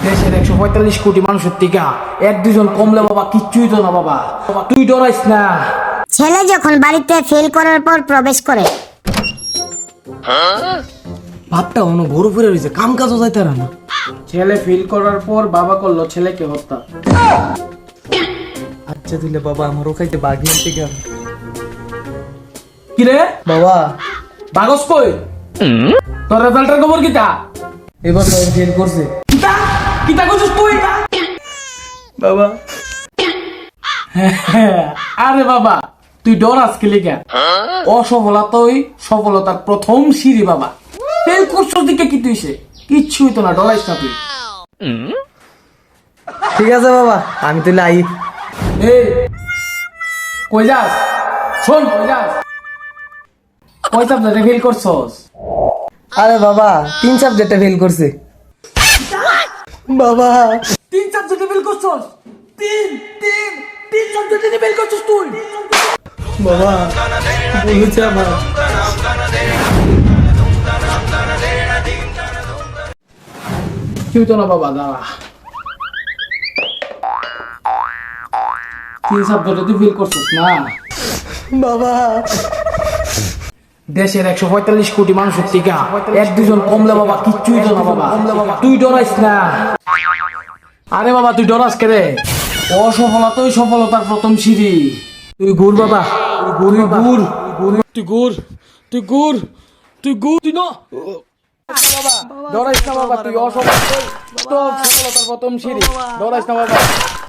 দেশের 145 কোটি মানুষের টিকা এক দুজন কমলে বাবা কিচ্ছুই তো না বাবা। তুই ডরাইস না। ছেলে যখন বাড়িতে ফেল করার পর প্রবেশ করে, ভাবটা অন্য বড় ফিরে রয়েছে, কাম কাজও যাইতে না। ছেলে ফেল করার পর বাবা করলো ছেলেকে হত্যা। আচ্ছা দিলে বাবা আমারও খাইতে বাঘ নিতে গেল কি রে বাবা। বাগস কই? তোর রেজাল্টের খবর কিটা? এবার তো ফেল করছে কিটা কিটা করছিস তুই? বাবা। আরে বাবা তুই ডরাস কি লিগা? অসফলতাই সফলতার প্রথম সিঁড়ি বাবা। ফেল করছস দিকে কি তুইছে? কিচ্ছুই তো না, ডরাইস না তুই। ঠিক আছে বাবা, আমি তাহলে আই। এই কই যাস? শোন কই যাস? কই সাবজেক্টে ফেল করছস? আরে বাবা 3 সাবজেক্টে ফেল করছে বাবা। 3 সাবজেক্টে ফেল করছস? তিন সাবজেক্টে ফেল করছস তুই? বাবা বলেছে আমার। কেউ তো না বাবা, দাঁড়া। 3 সাবজেক্টে তুই ফেল করছস না? বাবা দেশের 145 কোটি মানুষের টিকা এক দুজন কমলে বাবা কিচ্ছুই তো না বাবা। তুই ডরাইস না। আরে বাবা তুই ডরাস কে রে? অসফলতাই সফলতার প্রথম সিঁড়ি। তুই ঘুর বাবা, তুই ঘুর, তুই ঘুর, তুই ঘুর, তুই ঘুর, তুই না বাবা। ডরাইস না বাবা, তুই অসফলতাই সফলতার প্রথম সিঁড়ি। ডরাইস না বাবা।